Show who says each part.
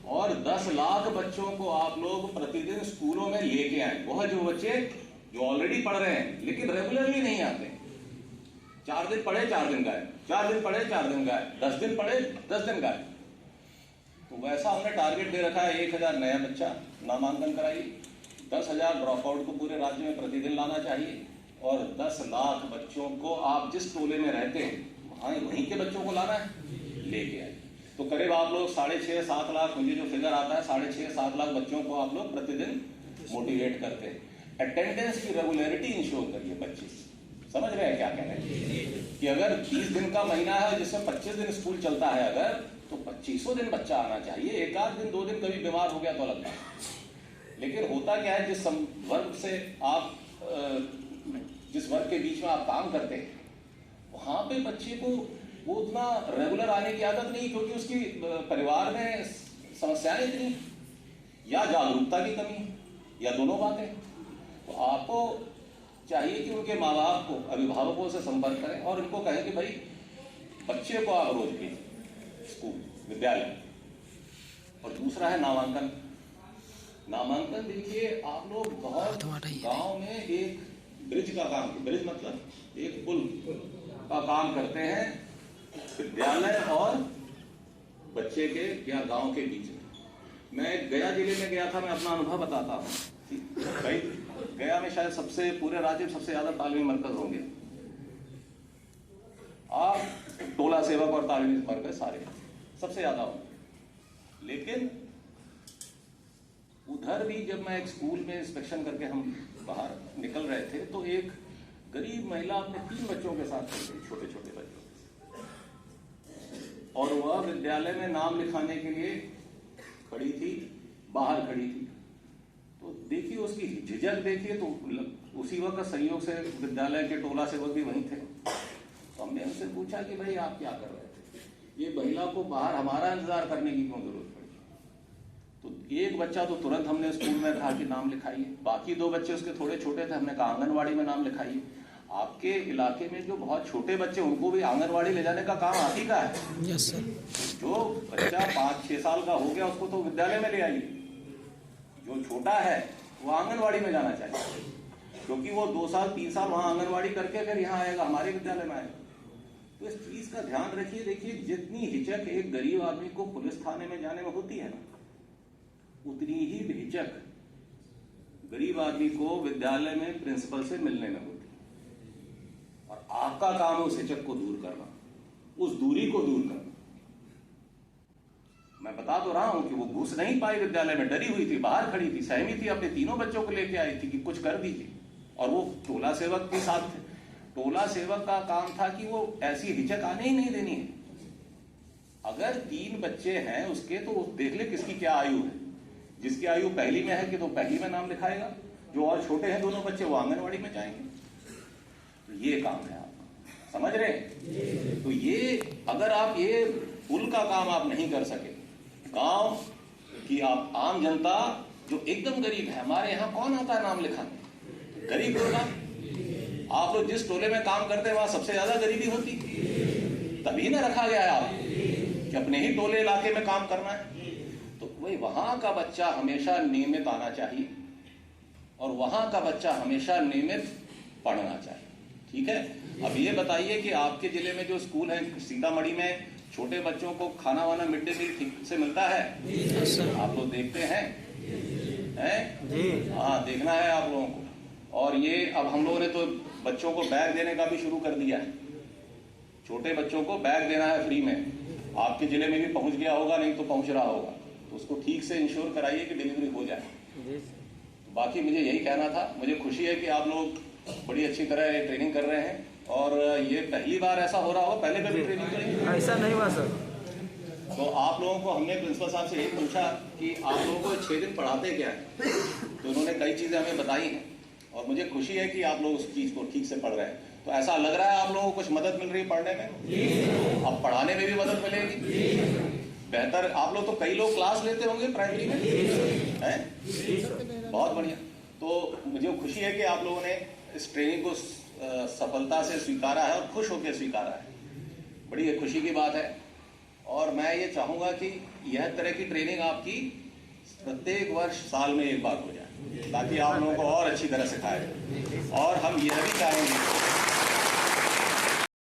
Speaker 1: और 10 लाख बच्चों को आप लोग प्रतिदिन स्कूलों में लेके आए। वह जो बच्चे जो ऑलरेडी पढ़ रहे हैं लेकिन रेगुलरली नहीं आते, 4 दिन पढ़े 4 दिन गायब, 4 दिन पढ़े 4 दिन गायब, 10 दिन पढ़े 10 दिन गायब। तो वैसा हमने टारगेट दे रखा है, 1000 नया बच्चा नामांकन कराइए, 10,000 ड्रॉप आउट को पूरे राज्य में प्रतिदिन लाना चाहिए, और 10 लाख बच्चों को आप जिस टोले में रहते हैं वहीं के बच्चों को लाना है, लेके आए। तो करीब आप लोग 6.5-7 लाख, मुझे जो फिगर आता है 6.5-7 लाख बच्चों को आप लोग प्रतिदिन मोटिवेट करते हैं। अटेंडेंस की रेगुलरिटी इंश्योर करिए। 25 समझ रहे हैं क्या कह रहे हैं कि अगर 30 दिन का महीना है जिसमें 25 दिन स्कूल चलता है, अगर तो 25 दिन बच्चा आना चाहिए। एक आध दिन 2 दिन कभी बीमार हो गया तो लगता है। लेकिन होता क्या है, जिस वर्ग से आप जिस वर्ग के बीच में आप काम करते हैं वहां पे बच्चे को वो उतना रेगुलर आने की आदत नहीं, क्योंकि उसकी परिवार में समस्याएं इतनी, या जागरूकता की कमी, या दोनों बातें। तो आपको चाहिए कि उनके माँ बाप को, अभिभावकों से संपर्क करें और उनको कहें कि भाई बच्चे को आप रोज भेजें स्कूल विद्यालय। और दूसरा है नामांकन। नामांकन देखिए, आप लोग बहुत गांव में एक ब्रिज का काम, ब्रिज मतलब एक पुल का काम करते हैं विद्यालय और बच्चे के या गांव के बीच में। मैं गया जिले में गया था, मैं अपना अनुभव बताता हूँ भाई। गया में शायद सबसे, पूरे राज्य में सबसे ज्यादा तालीमी मरकज होंगे। आप टोला सेवक और तालीमी मरकज सारे सबसे ज्यादा होंगे। लेकिन उधर भी जब मैं एक स्कूल में इंस्पेक्शन करके हम बाहर निकल रहे थे तो एक गरीब महिला अपने 3 बच्चों के साथ खड़ी थी, छोटे छोटे बच्चों के, और वह विद्यालय में नाम लिखाने के लिए खड़ी थी, बाहर खड़ी थी। तो देखिए उसकी झिझक देखिए। तो उसी वक्त संयोग से विद्यालय के टोला सेवक भी वहीं थे। तो हमने उनसे पूछा कि भाई आप क्या कर रहे थे, ये महिला को बाहर हमारा इंतजार करने की क्यों जरूरत पड़ी? तो एक बच्चा तो तुरंत हमने स्कूल में कहा कि नाम लिखाइए, बाकी 2 बच्चे उसके थोड़े छोटे थे, हमने कहा आंगनवाड़ी में नाम लिखाइए। आपके इलाके में जो बहुत छोटे बच्चे, उनको भी आंगनवाड़ी ले जाने का काम आप ही का है।
Speaker 2: Yes sir.
Speaker 1: जो बच्चा 5-6 साल का हो गया उसको तो विद्यालय में ले आइए, जो छोटा है वो आंगनवाड़ी में जाना चाहिए, क्योंकि वो 2 साल 3 साल वहां आंगनवाड़ी करके फिर यहाँ आएगा, हमारे विद्यालय में आएगा। तो इस चीज का ध्यान रखिए। देखिए जितनी हिचक एक गरीब आदमी को पुलिस थाने में जाने में होती है ना, उतनी ही हिचक गरीब आदमी को विद्यालय में प्रिंसिपल से मिलने में होती है। और आपका काम है उस हिचक को दूर करना, उस दूरी को दूर करना। मैं बता तो रहा हूं कि वो घुस नहीं पाई विद्यालय में, डरी हुई थी, बाहर खड़ी थी, सहमी थी, अपने 3 बच्चों को लेके आई थी कि कुछ कर दीजिए। और वो टोला सेवक के साथ थे। टोला सेवक का काम था कि वो ऐसी हिचक आने ही नहीं देनी है। अगर 3 बच्चे हैं उसके, तो देख ले किसकी क्या आयु है। जिसकी आयु पहली में है कि तो पहली में नाम लिखाएगा, जो और छोटे हैं 2 बच्चे वो आंगनवाड़ी में जाएंगे। तो ये काम है आपका, समझ रहे हैं? तो ये अगर आप ये पुल का काम आप नहीं कर सके, गांव की आप आम जनता जो एकदम गरीब है, हमारे यहाँ कौन आता है नाम लिखाने? गरीब होगा। आप लोग जिस टोले में काम करते हैं वहां सबसे ज्यादा गरीबी होती, तभी ना रखा गया है आप कि अपने ही टोले इलाके में काम करना है। तो वही वहां का बच्चा हमेशा नियमित आना चाहिए और वहां का बच्चा हमेशा नियमित पढ़ना चाहिए। ठीक है। अब ये बताइए कि आपके जिले में जो स्कूल है सीतामढ़ी में, छोटे बच्चों को खाना वाना मिड डे मील ठीक से मिलता है? आप लोग देखते हैं? हाँ, देखना है आप लोगों को। और ये अब हम लोगों ने तो बच्चों को बैग देने का भी शुरू कर दिया है। छोटे बच्चों को बैग देना है फ्री में। आपके जिले में भी पहुंच गया होगा, नहीं तो पहुंच रहा होगा, तो उसको ठीक से इंश्योर कराइए कि डिलीवरी हो जाए। तो बाकी मुझे यही कहना था। मुझे खुशी है कि आप लोग बड़ी अच्छी तरह ट्रेनिंग कर रहे हैं, और ये पहली बार ऐसा हो रहा हो, पहले कभी ट्रेनिंग करेंगे?
Speaker 2: ऐसा नहीं हुआ सर।
Speaker 1: तो आप लोगों को हमने प्रिंसिपल साहब से यही पूछा कि आप लोगों को 6 दिन पढ़ाते क्या है, तो उन्होंने कई चीजें हमें बताई हैं, और मुझे खुशी है कि आप लोग उस चीज को ठीक से पढ़ रहे हैं। तो ऐसा लग रहा है आप लोगों को कुछ मदद मिल रही है पढ़ने में, अब पढ़ाने में भी मदद मिलेगी। बेहतर आप लोग तो कई लोग क्लास लेते होंगे प्राइमरी में, हैं? बहुत बढ़िया। तो मुझे खुशी है कि आप लोगों ने इस ट्रेनिंग को सफलता से स्वीकारा है और खुश होकर स्वीकारा है। बड़ी खुशी की बात है। और मैं ये चाहूँगा कि यह तरह की ट्रेनिंग आपकी प्रत्येक वर्ष साल में एक बार हो जाए, ताकि आप लोगों को और अच्छी तरह सिखाया जाए। और हम यह भी चाहेंगे